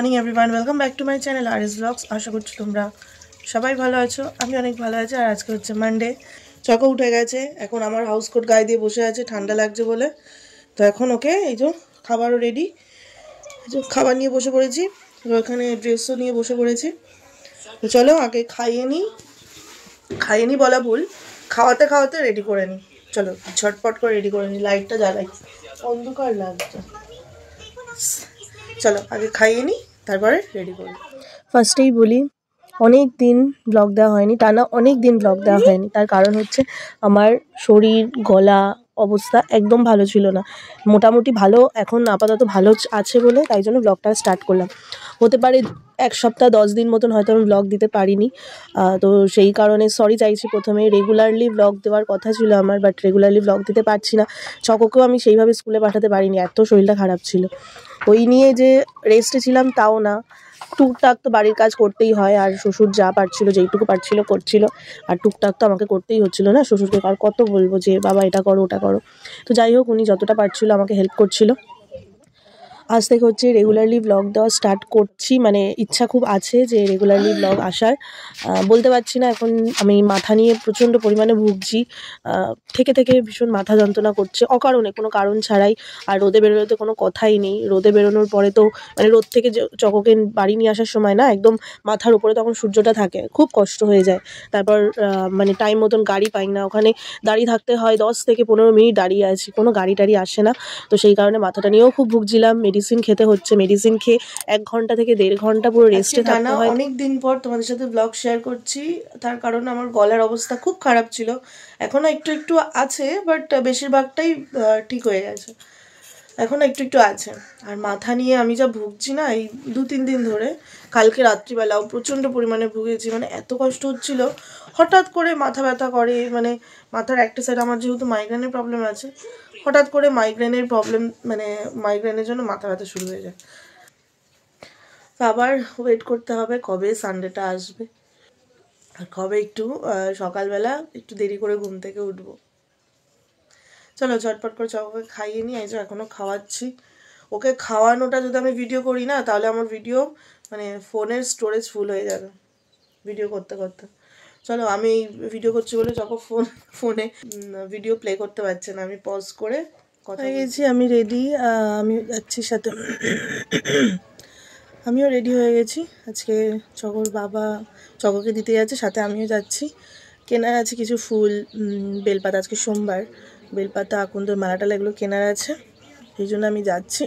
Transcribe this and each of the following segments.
Morning everyone, welcome back to my channel RS blogs. আশা করছি তোমরা সবাই ভালো আছো। আমি অনেক ভালো আছি। আর আজকে হচ্ছে মানডে। চকো উঠে গেছে, এখন আমার হাউস কোট গায়ে দিয়ে বসে আছে ঠান্ডা লাগছে বলে। তো এখন ওকে এই যে খাবারও রেডি, এই যে খাবার নিয়ে বসে পড়েছি। ওখানে ড্রেসও নিয়ে বসে পড়েছি। তো চলো আগে খাইয়ে নি বলা ভুল, খাওয়াতে খাওয়াতে রেডি করে নিই। চলো ঝটপট করে রেডি করে নিই। লাইটটা জ্বালাই, অন্ধকার লাগছে। চলো আগে খাইয়ে নিই, তারপরে রেডি করি। ফার্স্টেই বলি, অনেক দিন ব্লগ দেওয়া হয়নি, টানা অনেক দিন ব্লগ দেওয়া হয়নি। তার কারণ হচ্ছে আমার শরীর, গলা অবস্থা একদম ভালো ছিল না। মোটামুটি ভালো, এখন আপাতত ভালো আছে বলে তাই জন্য ব্লগটা স্টার্ট করলাম। হতে পারে 1 সপ্তাহ 10 দিন মতন হয়তো আমি ব্লগ দিতে পারিনি। তো সেই কারণে সরি চাইছি। প্রথমে রেগুলারলি ব্লগ দেওয়ার কথা ছিল আমার, বাট রেগুলারলি ব্লগ দিতে পারছি না। চকোকেও আমি সেইভাবে স্কুলে পাঠাতে পারিনি, এত শরীরটা খারাপ ছিল। ওই নিয়ে যে রেস্টে ছিলাম তাও না, টুকটাক তো বাড়ির কাজ করতেই হয়। আর শ্বশুর যা পারছিল, যেইটুকু পারছিল করছিল। আর টুকটাক তো আমাকে করতেই হচ্ছিল না, শ্বশুরকে আর কত বলবো যে বাবা এটা করো ওটা করো। তো যাই হোক, উনি যতটা পারছিল আমাকে হেল্প করছিল। আজ থেকে হচ্ছে রেগুলারলি ব্লগ দেওয়া স্টার্ট করছি, মানে ইচ্ছা খুব আছে যে রেগুলারলি ব্লগ আসার। বলতে পারছি না, এখন আমি মাথা নিয়ে প্রচণ্ড পরিমাণে ভুগছি। থেকে থেকে ভীষণ মাথা যন্ত্রণা করছে অকারণে, কোনো কারণ ছাড়াই। আর রোদে বেরোতে কোনো কথাই নেই। রোদে বেরোনোর পরে তো মানে রোদ থেকে চকোকে বাড়ি নিয়ে আসার সময় না, একদম মাথার উপরে তখন সূর্যটা থাকে, খুব কষ্ট হয়ে যায়। তারপর মানে টাইম মতন গাড়ি পাই না, ওখানে দাঁড়িয়ে থাকতে হয়। 10 থেকে 15 মিনিট দাঁড়িয়ে আছি, কোনো গাড়ি টাড়ি আসে না। তো সেই কারণে মাথাটা নিয়েও খুব ভুগছিলাম। মেডিসিন খেতে হচ্ছে, মেডিসিন খেয়ে 1 ঘন্টা থেকে 1.5 ঘন্টা পুরো রেস্টে থাকতে হয়। অনেক দিন পর তোমাদের সাথে ব্লগ শেয়ার করছি, তার কারণ আমার গলার অবস্থা খুব খারাপ ছিল। এখনও একটু একটু আছে, বাট বেশিরভাগটাই ঠিক হয়ে গেছে। এখনও একটু একটু আছে। আর মাথা নিয়ে আমি যা ভুগছি না এই 2-3 দিন ধরে, কালকে রাত্রিবেলাও প্রচণ্ড পরিমাণে ভুগেছি। মানে এত কষ্ট হচ্ছিল, হঠাৎ করে মাথা ব্যথা করে। মানে মাথার একটা সাইড, আমার যেহেতু মাইগ্রেনের প্রবলেম আছে, হঠাৎ করে মাইগ্রেনের প্রবলেম, মানে মাইগ্রেনের জন্য মাথা ব্যথা শুরু হয়ে যায়। তো আবার ওয়েট করতে হবে কবে সানডেটা আসবে, আর কবে একটু সকালবেলা একটু দেরি করে ঘুম থেকে উঠবো। চলো ঝটপট করে চকোকে খাইয়ে নিই। এই যে এখনও খাওয়াচ্ছি। ওকে খাওয়ানোটা যদি আমি ভিডিও করি না, তাহলে আমার ভিডিও মানে ফোনের স্টোরেজ ফুল হয়ে যাবে ভিডিও করতে করতে। চলো, আমি ভিডিও করছি বলে যখন ফোনে ভিডিও প্লে করতে পারছে না, আমি পজ করে কথা গেছি। আমি রেডি, আমি যাচ্ছি সাথে। আমিও রেডি হয়ে গেছি। আজকে চকোর বাবা চকোকে দিতে যাচ্ছে, সাথে আমিও যাচ্ছি। কেনার আছে কিছু ফুল, বেলপাতা, আজকে সোমবার, বেলপাতা, আকন্দর মালাটালা এগুলো কেনার আছে, এই জন্য আমি যাচ্ছি।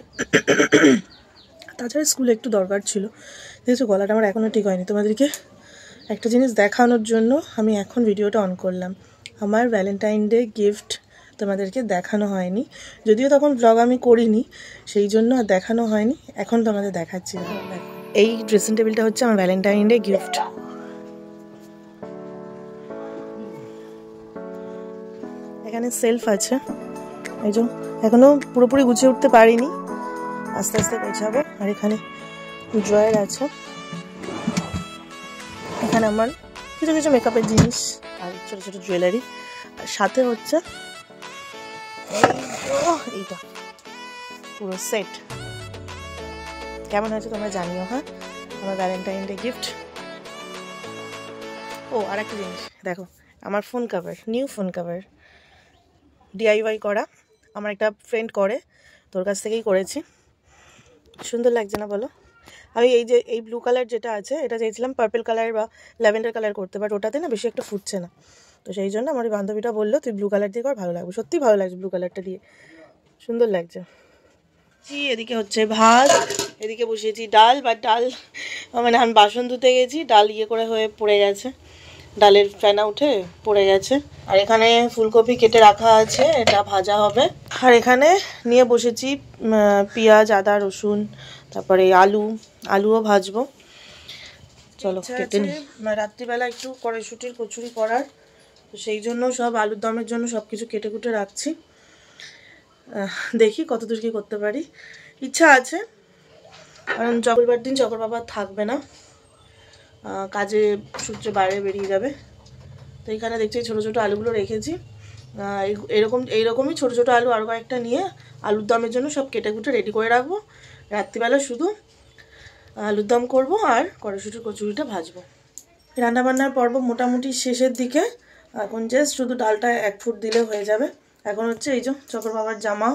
তাছাড়া স্কুলে একটু দরকার ছিল। দেখেছো গলাটা আমার এখনও ঠিক হয়নি। তোমাদেরকে একটা জিনিস দেখানোর জন্য আমি এখন ভিডিওটা অন করলাম। আমার ভ্যালেন্টাইন ডে গিফট তোমাদেরকে দেখানো হয়নি, যদিও তখন ব্লগ আমি করিনি, সেই জন্য আর দেখানো হয়নি। এখন তোমাদের দেখাচ্ছি। এই ড্রেসিং টেবিলটা হচ্ছে আমার ভ্যালেন্টাইন ডে গিফট। এখানে সেলফ আছে, এই যে এখনো পুরোপুরি গুছিয়ে উঠতে পারিনি, আস্তে আস্তে গোছাবো। আর এখানে ড্রয়ার আছে, এখানে আমার কিছু কিছু মেকআপের জিনিস আর ছোটো ছোটো জুয়েলারি। আর সাথে হচ্ছে এইটা পুরো সেট। কেমন হয়েছে তোমরা জানিও। হ্যাঁ, আমার ভ্যালেন্টাইন ডে গিফট। ও আর একটা জিনিস দেখো, আমার phone cover, new phone cover, DIY করা। আমার একটা ফ্রেন্ড করে, তোর কাছ থেকেই করেছি। সুন্দর লাগছে না বলো? আমি এই যে এই ব্লু কালার যেটা আছে, এটা চাইছিলাম পার্পল কালার বা ল্যাভেন্ডার কালার করতে, বাট ওটাতে না বেশি একটা ফুটছে না। তো সেই জন্য আমার বান্ধবীটা বললো তুই ব্লু কালার দিয়ে কর, ভালো লাগবে। সত্যিই ভালো লাগছে ব্লু কালারটা দিয়ে, সুন্দর লাগছে। এদিকে হচ্ছে ভাত, এদিকে বসিয়েছি ডাল। বা ডাল মানে আমি বাসন ধুতে গেছি, ডাল করে হয়ে পড়ে গেছে, ডালের ফেনা উঠে পড়ে গেছে। আর এখানে ফুলকপি কেটে রাখা আছে, এটা ভাজা হবে। আর এখানে নিয়ে বসেছি পেঁয়াজ, আদা, রসুন, তারপরে আলুও ভাজবো। চলো কেটে নিই। রাত্রিবেলা একটু কড়াইশুঁটির কচুরি করার, তো সেই জন্য সব আলুর দমের জন্য সব কিছু কেটে কুটে রাখছি। দেখি কতদূর কী করতে পারি, ইচ্ছা আছে। কারণ চকরবার দিন চকর বাবা থাকবে না, কাজে সূত্রে বাইরে বেরিয়ে যাবে। তো এখানে দেখছি ছোটো ছোটো আলুগুলো রেখেছি। এইরকমই ছোটো ছোটো আলু আরও কয়েকটা নিয়ে আলুর দমের জন্য সব কেটে কুটে রেডি করে রাখবো। রাত্রিবেলা শুধু আলুর দম করবো আর কড়াইশুঁটির কচুরিটা ভাজবো। রান্নাবান্নার পর্ব মোটামুটি শেষের দিকে। এখন জাস্ট শুধু ডালটা 1 ফুট দিলে হয়ে যাবে। এখন হচ্ছে এই যে চকর বাবার জামা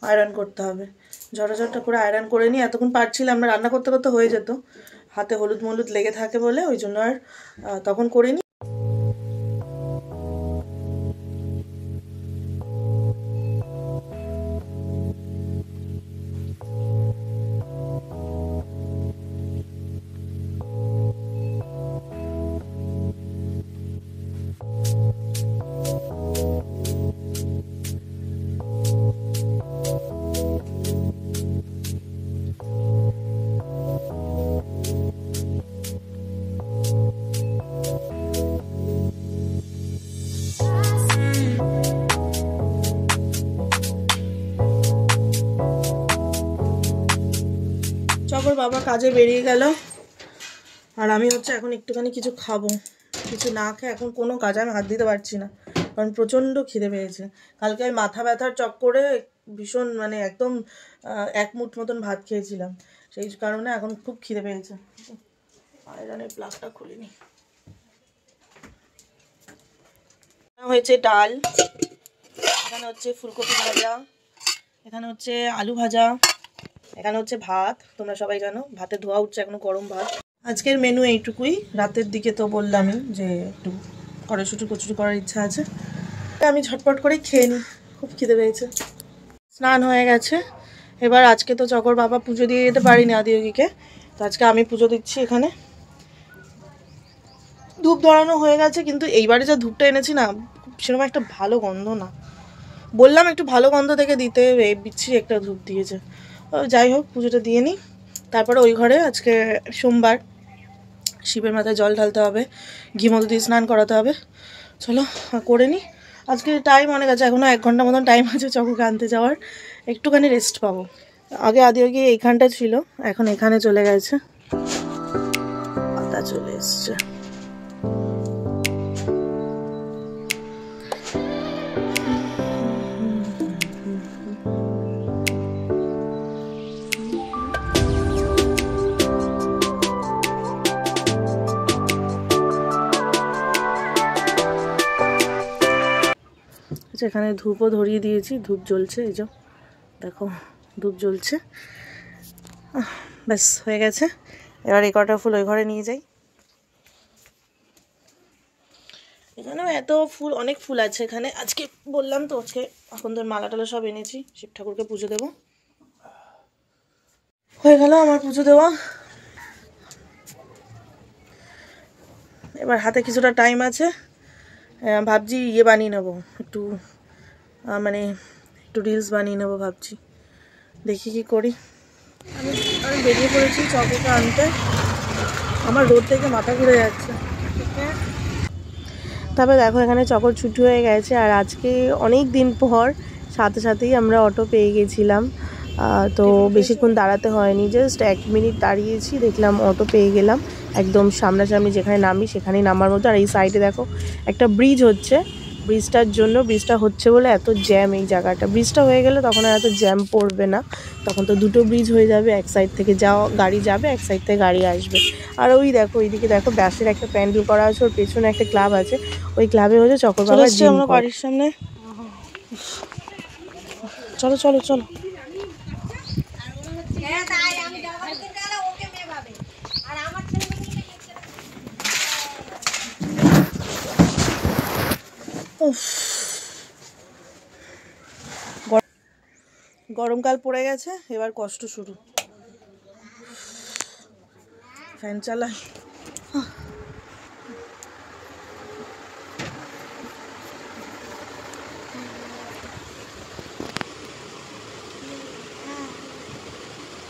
আয়রন করতে হবে। ঝটাঝটা করে আয়রন করে নিই। এতক্ষণ পারছিলাম না, রান্না করতে করতে হয়ে যেত, হাতে হলুদ মলুদ লেগে থাকে বলে, ওই জন্য আর তখন করিনি। চকর বাবা কাজে বেরিয়ে গেল, আর আমি হচ্ছে এখন একটুখানি কিছু খাবো। কিছু না খেয়ে এখন কোনো কাজে আমি হাত দিতে পারছি না, কারণ প্রচণ্ড খিদে পেয়েছে। কালকে আমি মাথা ব্যথার চক্করে ভীষণ মানে একদম 1 মুঠ মতন ভাত খেয়েছিলাম, সেই কারণে এখন খুব খিদে পেয়েছে। আয়রনের প্লাগটা খুলিনি। হয়েছে ডাল, এখানে হচ্ছে ফুলকপি ভাজা, এখানে হচ্ছে আলু ভাজা, এখানে হচ্ছে ভাত। তোমরা সবাই জানো ভাতে ধোয়া উঠছে এখনো গরম ভাত। আজকের মেনু এইটুকুই। রাতের দিকে তো বললামই যে একটু কড়াইশুঁটি কচুরি করার ইচ্ছা আছে, আমি ঝটপট করে খেয়ে নিই, খুব খিদে পেয়েছে। স্নান হয়ে গেছে। এবার আজকে তো চকর বাবা পুজো দিয়ে যেতে পারিনি আদিয়োগীকে, তো আজকে আমি পুজো দিচ্ছি এখানে। ধূপ ধরানো হয়ে গেছে, কিন্তু এইবারে যা ধূপটা এনেছি না, সেরকম একটা ভালো গন্ধ না। বললাম একটু ভালো গন্ধ থেকে দিতে, বিচ্ছিরি একটা ধূপ দিয়েছে। যাই হোক, পুজোটা দিয়ে নিই। তারপরে ওই ঘরে আজকে সোমবার, শিবের মাথায় জল ঢালতে হবে, ঘি মধু দিয়ে স্নান করাতে হবে। চলো করে নিই। আজকে টাইম অনেক আছে, এখনও 1 ঘন্টা মতন টাইম আছে চকুকে আনতে যাওয়ার, একটুখানি রেস্ট পাবো। আগে আদিয়োগী এইখানটা ছিল, এখন এখানে চলে গেছে, পাতা চলে এসছে। এখানে ধূপও ধরিয়ে দিয়েছি, ধূপ জ্বলছে, এই যে দেখো ধূপ জ্বলছে। ব্যাস হয়ে গেছে। এবার এই কটা ফুল ওই ঘরে নিয়ে যাই। এখানেও এত ফুল, অনেক ফুল আছে এখানে। আজকে বললাম তো আজকে এখন তোর মালা টালা সব এনেছি, শিব ঠাকুরকে পুজো দেবো। হয়ে গেল আমার পুজো দেওয়া। এবার হাতে কিছুটা টাইম আছে, ভাবছি ইয়ে বানিয়ে নেবো, একটু মানে একটু রিলস বানিয়ে নেবো ভাবছি, দেখি কি করি। আমি বেরিয়ে পড়েছি চকোকে আনতে। আমার রোড থেকে মাথা ঘুরে যাচ্ছে। তারপরে দেখো এখানে চকর ছুটি হয়ে গেছে, আর আজকে অনেক দিন পর সাথেই আমরা অটো পেয়ে গেছিলাম। তো বেশিক্ষণ দাঁড়াতে হয়নি, জাস্ট 1 মিনিট দাঁড়িয়েছি, দেখলাম অটো পেয়ে গেলাম। একদম সামনাসামনি যেখানে নামি সেখানেই নামার মতো। আর এই সাইডে দেখো একটা ব্রিজ হচ্ছে, ব্রিজটা হচ্ছে বলে এত জ্যাম এই জায়গাটা। ব্রিজটা হয়ে গেলে তখন আর এত জ্যাম পড়বে না, তখন তো 2টো ব্রিজ হয়ে যাবে, এক সাইড থেকে গাড়ি যাবে, এক সাইড থেকে গাড়ি আসবে। আর ওই দেখো ওইদিকে দেখো ব্যাসের একটা প্যান্ডেল করা আছে, ওর পেছনে একটা ক্লাব আছে, ওই ক্লাবে হচ্ছে চকর বাবা জিম করে। বাড়ির সামনে চলো চলো চলো। গরমকাল পড়ে গেছে, এবার কষ্ট শুরু। ফ্যান চালাই।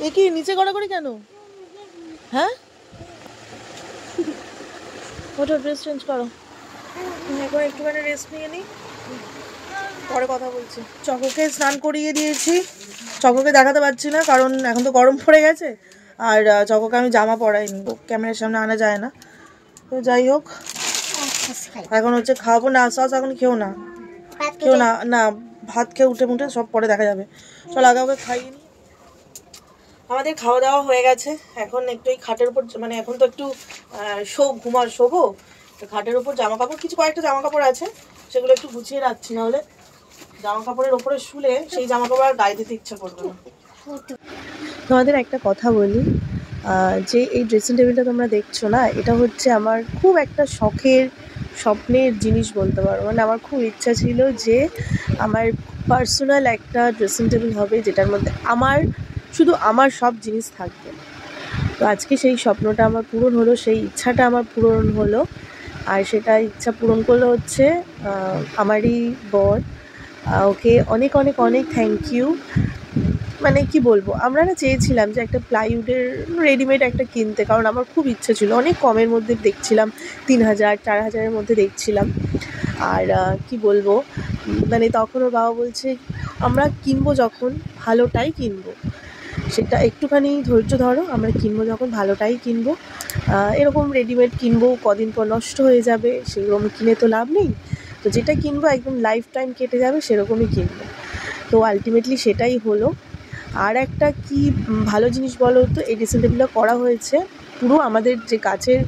এ কি নিচে গড়াগড়ি কেন? হ্যাঁ, ওঠো, ড্রেস চেঞ্জ করো। এখন একটুখানি রেস্ট নিয়ে নিই, পরে কথা বলছি। চকোকে স্নান করিয়ে দিয়েছি, চকোকে দেখাতে পারছি না কারণ এখন তো গরম পড়ে গেছে, আর চকোকে আমি জামা পরাইনি, ক্যামেরার সামনে আনা যায় না। তো যাই হোক, এখন হচ্ছে খাওয়াবো না। সস এখন খেও না, না ভাত খেয়ে উঠে মুঠে সব পরে দেখা যাবে। চল আগে ওকে খাইয়ে নি। আমাদের খাওয়া দাওয়া হয়ে গেছে, এখন একটু এই খাটের উপর মানে এখন তো একটু শোবো, তো খাটের উপর জামা কাপড় কিছু কয়েকটা জামা কাপড় আছে, সেগুলো একটু গুছিয়ে রাখছি, নাহলে জামা কাপড়ের ওপরে শুলে সেই জামা কাপড় আর গায়ে দিতে ইচ্ছা করবে না। তোমাদের একটা কথা বলি, যে এই ড্রেসিং টেবিলটা তোমরা দেখছো না, এটা হচ্ছে আমার খুব একটা স্বপ্নের জিনিস বলতে পারো। মানে আমার খুব ইচ্ছা ছিল যে আমার পার্সোনাল একটা ড্রেসিং টেবিল হবে, যেটার মধ্যে শুধু আমার সব জিনিস থাকবে। তো আজকে সেই স্বপ্নটা আমার পূরণ হলো, সেই ইচ্ছাটা আমার পূরণ হলো। আর সেটা ইচ্ছা পূরণ করলো হচ্ছে আমারই বর। ওকে অনেক অনেক অনেক থ্যাংক ইউ। মানে কি বলবো, আমরা না চেয়েছিলাম যে একটা প্লাইউডের রেডিমেড একটা কিনতে, কারণ আমার খুব ইচ্ছে ছিল। অনেক কমের মধ্যে দেখছিলাম, 3000 4000-এর মধ্যে দেখছিলাম। আর কি বলবো, মানে তখন ওর বাবা বলছে আমরা কিনবো যখন ভালোটাই কিনবো, সেটা একটুখানি ধৈর্য ধরো, আমরা কিনবো যখন ভালোটাই কিনবো। এরকম রেডিমেড কিনবো কদিন পর নষ্ট হয়ে যাবে, সেরকম কিনে তো লাভ নেই। তো যেটা কিনবো একদম লাইফ টাইম কেটে যাবে সেরকমই কিনবো। তো আলটিমেটলি সেটাই হলো। আর একটা কি ভালো জিনিস বলো তো, এই ড্রেসিং টেবিলটা করা হয়েছে পুরো আমাদের যে গাছের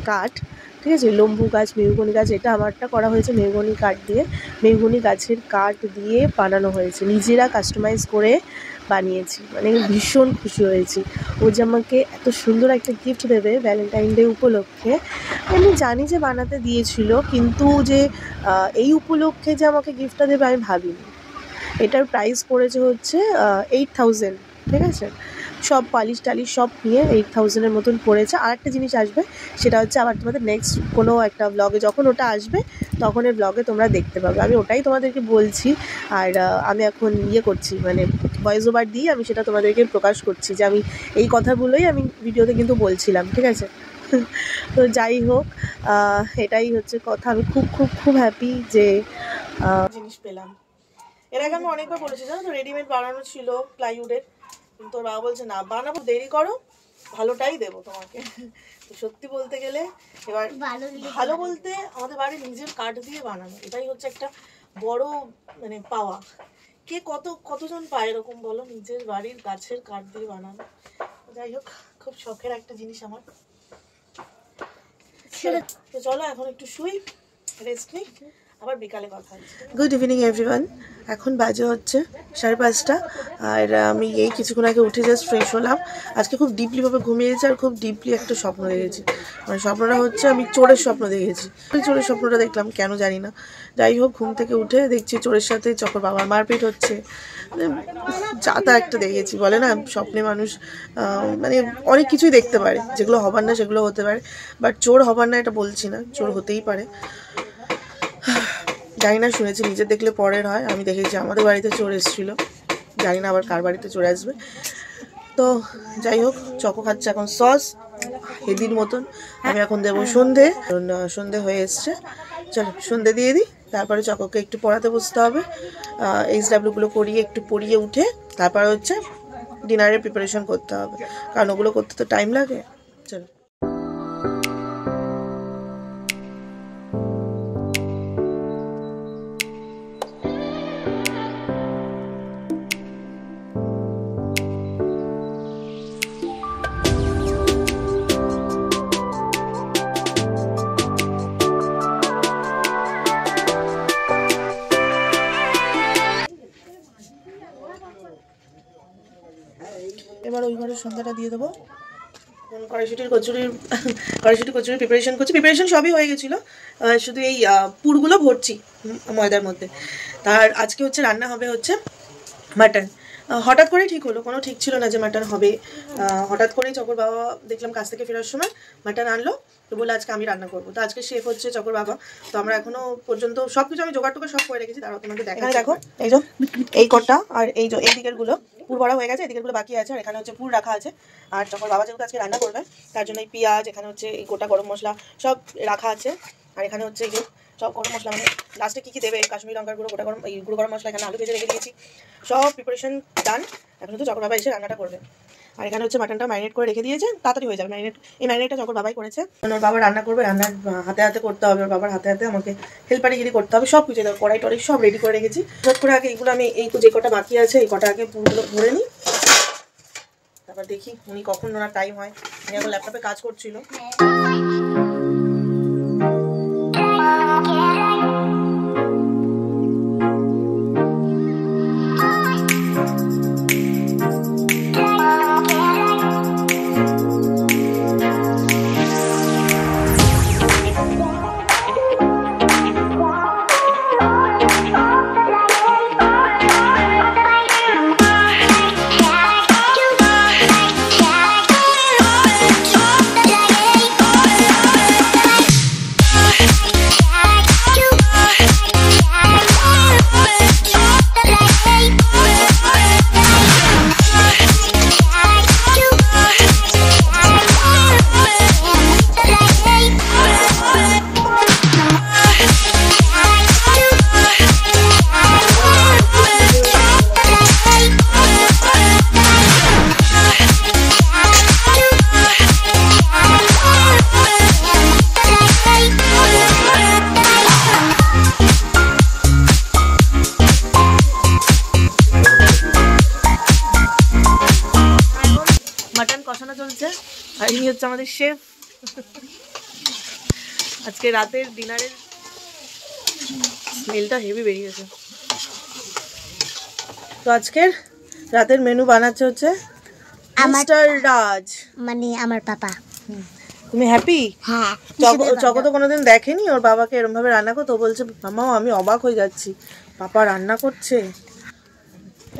কাঠ, ঠিক আছে, লম্বু গাছ, মেহগনি গাছ, এটা আমারটা করা হয়েছে মেহগনি কাঠ দিয়ে, মেহগনি গাছের কাঠ দিয়ে বানানো হয়েছে, নিজেরা কাস্টমাইজ করে বানিয়েছি। মানে ভীষণ খুশি হয়েছি। ও যে আমাকে এত সুন্দর একটা গিফট দেবে ভ্যালেন্টাইন ডে উপলক্ষে, আমি জানি যে বানাতে দিয়েছিল, কিন্তু যে এই উপলক্ষে যে আমাকে গিফটটা দেবে আমি ভাবিনি। এটার প্রাইস পড়েছে হচ্ছে 8000, ঠিক আছে, সব পালিশ টালিশ সব নিয়ে 8000-এর মতন পড়েছে। আর একটা জিনিস আসবে, সেটা হচ্ছে আবার তোমাদের নেক্সট কোনো একটা ব্লগে, যখন ওটা আসবে তখন এর ব্লগে তোমরা দেখতে পাবে। আমি ওটাই তোমাদেরকে বলছি। আর আমি এখন করছি, মানে ভয়েস ওভার দিয়ে আমি সেটা তোমাদেরকে প্রকাশ করছি, যে আমি এই কথাগুলোই আমি ভিডিওতে কিন্তু বলছিলাম, ঠিক আছে। তো যাই হোক, এটাই হচ্ছে কথা। আমি খুব খুব খুব হ্যাপি যে জিনিস পেলাম। এর আগে আমি অনেকবার বলেছি, জানো তো, রেডিমেড বানানো ছিল প্লাইউডের, কিন্তু ওর বাবা বলছে না, বানাবো, দেরি করো, ভালোটাই দেবো তোমাকে। তো সত্যি বলতে গেলে এবার ভালো বলতে আমাদের বাড়ির নিজের কাঠ দিয়ে বানানো, এটাই হচ্ছে একটা বড় মানে পাওয়া। কে কতজন পায় এরকম বলো, নিজের বাড়ির গাছের কাঠ দিয়ে বানানো। যাই হোক, খুব শখের একটা জিনিস আমার। তো চলো এখন একটু শুই, রেস্ট নিই, আবার বিকালে কথা হচ্ছে। Good evening everyone. এখন বাজে হচ্ছে 5:30, আর আমি এই কিছুক্ষণ আগে উঠে জাস্ট ফ্রেশ হলাম। আজকে খুব ডিপলিভাবে ঘুমিয়েছি, আর খুব ডিপলি একটা স্বপ্ন দেখেছি। মানে স্বপ্নটা হচ্ছে আমি চোরের স্বপ্ন দেখেছি। চোরের স্বপ্নটা দেখলাম কেন জানি না। যাই হোক, ঘুম থেকে উঠে দেখছি চোরের সাথে চকর বাবার মারপিট হচ্ছে। যা তা একটা দেখেছি, বলে না স্বপ্নে মানুষ মানে অনেক কিছুই দেখতে পারে, যেগুলো হবার না সেগুলো হতে পারে, বাট চোর হবার না এটা বলছি না, চোর হতেই পারে। জানি না, শুনেছি নিজের দেখলে পরের হয়। আমি দেখেছি আমাদের বাড়িতে চোর এসেছিলো, জানি না আবার কার বাড়িতে চোর আসবে। তো যাই হোক, চকো খাচ্ছে এখন সস হেদির মতন। আমি এখন দেবো সন্ধে, সন্ধে হয়ে এসছে, চলো সন্ধে দিয়ে দিই। তারপরে চকোকে একটু পড়াতে বসতে হবে, HWগুলো করিয়ে একটু পড়িয়ে উঠে তারপরে হচ্ছে ডিনারের প্রিপারেশন করতে হবে, কারণ ওগুলো করতে তো টাইম লাগে। চলো। এবার ওই ঘরের সন্ধ্যাটা দিয়ে দেবো। কড়াইশুটি কচুরির প্রিপারেশন করছি, প্রিপারেশন সবই হয়ে গেছিলো, শুধু এই পুরগুলো ভরছি ময়দার মধ্যে। তার আজকে হচ্ছে রান্না হবে হচ্ছে মাটন। হঠাৎ করে ঠিক হলো, কোনো ঠিক ছিল না যে মাটন হবে। হঠাৎ করেই চকর বাবা দেখলাম কাছ থেকে ফেরার সময় মাটন আনলো, তো বলে আজকে আমি রান্না করবো। তো আজকে শেফ হচ্ছে চকর বাবা। তো আমরা এখনো পর্যন্ত সব কিছু আমি জোগাড় টোগাড় সব করে রেখেছি, তারা তোমাকে দেখা। দেখো এই যে এই কটটা, আর এই যে এই দিকের গুলো পুর ভরা হয়ে গেছে, এদিকের গুলো বাকি আছে, আর এখানে হচ্ছে পুর রাখা আছে। আর চকর বাবা যেহেতু আজকে রান্না করবে, তার জন্য এই পেঁয়াজ, এখানে হচ্ছে এই গোটা গরম মশলা সব রাখা আছে। আর এখানে হচ্ছে এই যে সব গরম মশলা, মানে লাস্টে কী কী দেবে, কাশ্মীরি লঙ্কার গুঁড়ো, গোটা গরম, এই গুঁড়ো গরম মশলা, এখানে আলু ভেজে রেখে দিয়েছি, সব প্রিপারেশন ডান। এখন শুধু চকর বাবা এসে রান্নাটা করবে। আর এখানে হচ্ছে মাটনটা ম্যারিনেট করে রেখে দিয়েছে, তাড়াতাড়ি হয়ে যাবে এই ম্যারিনেটটা চকর বাবাই করেছে। ওর বাবা রান্না করবে, রান্নার হাতে হাতে করতে হবে, ওর বাবার হাতে হাতে আমাকে হেল্পারিগিরি করতে হবে, সব কিছু দেবো, কড়াই টড়াই সব রেডি করে রেখেছি। চট করে আগে এইগুলো আমি এই যে কটা বাকি আছে এই কটা আগে পুরোগুলো ভরে নিই, আবার দেখি উনি কখন ওনার টাইম হয়। উনি এখন ল্যাপটপে কাজ করছিল। মাটন কষানো চলছে আর ইনি হচ্ছে আমাদের শেফ। আজকে রাতের ডিনারের স্মেলটা হেভি বেরিয়েছে। তো আজকের রাতের মেনু বানাচ্ছে হচ্ছে মিস্টার রাজ, মানে আমার পাপা। তুমি হ্যাপি? হ্যাঁ। চকো তো কোনোদিন দেখেনি ওর বাবাকে এরকম ভাবে রান্না করতে। ও বলছে মামাও আমি অবাক হয়ে যাচ্ছি, পাপা রান্না করছে।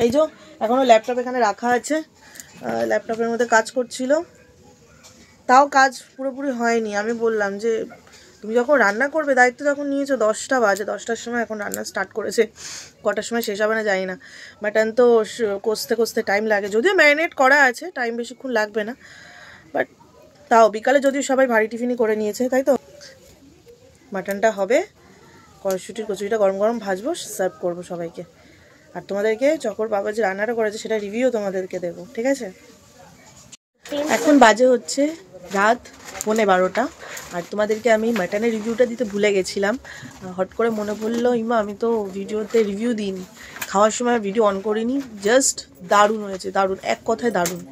এই যে এখনো ল্যাপটপ এখানে রাখা আছে, ল্যাপটপের মধ্যে কাজ করছিল, তাও কাজ পুরোপুরি হয়নি। আমি বললাম যে তুমি যখন রান্না করবে, দায়িত্ব যখন নিয়েছো, 10টা বাজে, 10টার সময় এখন রান্না স্টার্ট করেছে, কটার সময় শেষ হবে না জানি না। মাটন তো কষতে কষতে টাইম লাগে, যদিও ম্যারিনেট করা আছে, টাইম বেশিক্ষণ লাগবে না, বাট তাও বিকালে যদিও সবাই ভারী টিফিনই করে নিয়েছে, তাই তো। মাটনটা হবে, কড়াইশুঁটির কচুরিটা গরম গরম ভাজবো, সার্ভ করবো সবাইকে। আর তোমাদেরকে চকর বাবা যে রান্নাটা করেছে সেটা রিভিউ তোমাদেরকে দেবো, ঠিক আছে? এখন বাজে হচ্ছে রাত 11:15, আর তোমাদেরকে আমি মাটনের রিভিউটা দিতে ভুলে গেছিলাম। হট করে মনে পড়লো, ইমা আমি তো ভিডিওতে রিভিউ দিইনি, খাওয়ার সময় ভিডিও অন করিনি। জাস্ট দারুণ হয়েছে, দারুণ, এক কথায় দারুণ।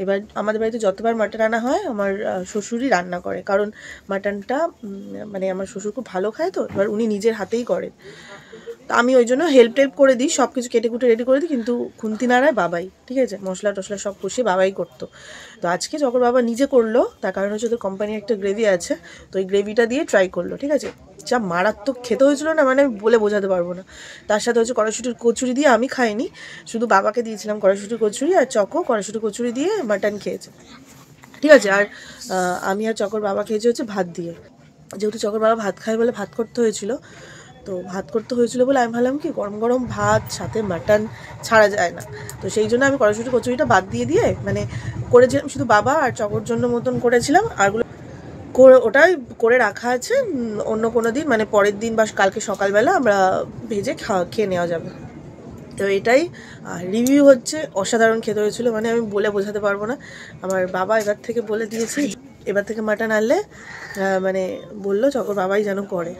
এবার আমাদের বাড়িতে যতবার মাটন আনা হয় আমার শ্বশুরই রান্না করে, কারণ মাটনটা মানে আমার শ্বশুর খুব ভালো খায়, তো এবার উনি নিজের হাতেই করেন। তো আমি ওই জন্য হেল্প টেল্প করে দিই, সব কিছু কেটে কুটে রেডি করে দিই, কিন্তু খুন্তি নাড়ায় বাবাই, ঠিক আছে? মশলা টশলা সব কষিয়ে বাবাই করতো। তো আজকে যখন বাবা নিজে করলো, তার কারণ হচ্ছে ওদের কোম্পানির একটা গ্রেভি আছে, তো ওই গ্রেভিটা দিয়ে ট্রাই করলো, ঠিক আছে? যা মারাত্মক খেতে হয়েছিল না, মানে আমি বলে বোঝাতে পারবো না। তার সাথে হচ্ছে কড়াইশুঁটির কচুরি দিয়ে, আমি খাইনি, শুধু বাবাকে দিয়েছিলাম কড়াইশুঁটির কচুরি, আর চকো কড়াইশুঁটির কচুরি দিয়ে মাটন খেয়েছে, ঠিক আছে? আর আমি আর চকর বাবা খেয়েছি হচ্ছে ভাত দিয়ে, যেহেতু চকর বাবা ভাত খায় বলে ভাত করতে হয়েছিল। তো ভাত করতে হয়েছিল বলে আমি ভাবলাম কি গরম গরম ভাত সাথে মাটন ছাড়া যায় না, তো সেই জন্য আমি কড়াইশুঁটি কচুরিটা বাদ দিয়ে মানে করেছিলাম শুধু বাবা আর চকর জন্য মতন করেছিলাম। আরগুলো ওটাই করে রাখা আছে, অন্য কোনো দিন মানে পরের দিন বা কালকে সকালবেলা আমরা ভেজে খেয়ে নেওয়া যাবে। তো এটাই রিভিউ হচ্ছে, অসাধারণ খেতে হয়েছিল, মানে আমি বলে বোঝাতে পারবো না। আমার বাবা এবার থেকে বলে দিয়েছি, এবার থেকে মাটন আনলে মানে বললো চকর বাবাই যেন করে,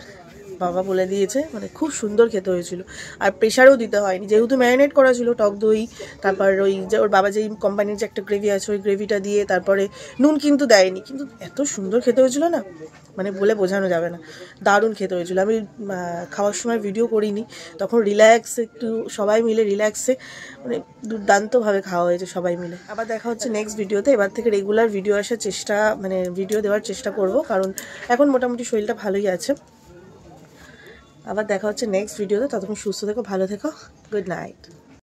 বাবা বলে দিয়েছে, মানে খুব সুন্দর খেতে হয়েছিল। আর প্রেশারও দিতে হয়নি, যেহেতু ম্যারিনেট করা ছিল, টক দই, তারপর ওই যে ওর বাবা যেই কোম্পানির যে একটা গ্রেভি আছে ওই গ্রেভিটা দিয়ে, তারপরে নুন কিন্তু দেয়নি, কিন্তু এত সুন্দর খেতে হয়েছিল না, মানে বলে বোঝানো যাবে না, দারুণ খেতে হয়েছিল। আমি খাওয়ার সময় ভিডিও করিনি, তখন রিল্যাক্সে একটু সবাই মিলে রিল্যাক্সে মানে দুর্দান্তভাবে খাওয়া হয়েছে সবাই মিলে। আবার দেখা হচ্ছে নেক্সট ভিডিওতে। এবার থেকে রেগুলার ভিডিও আসার চেষ্টা, মানে ভিডিও দেওয়ার চেষ্টা করব, কারণ এখন মোটামুটি শরীরটা ভালোই আছে। আবার দেখা হচ্ছে নেক্সট ভিডিওতে, ততক্ষণ সুস্থ থেকো, ভালো থেকো, গুড নাইট।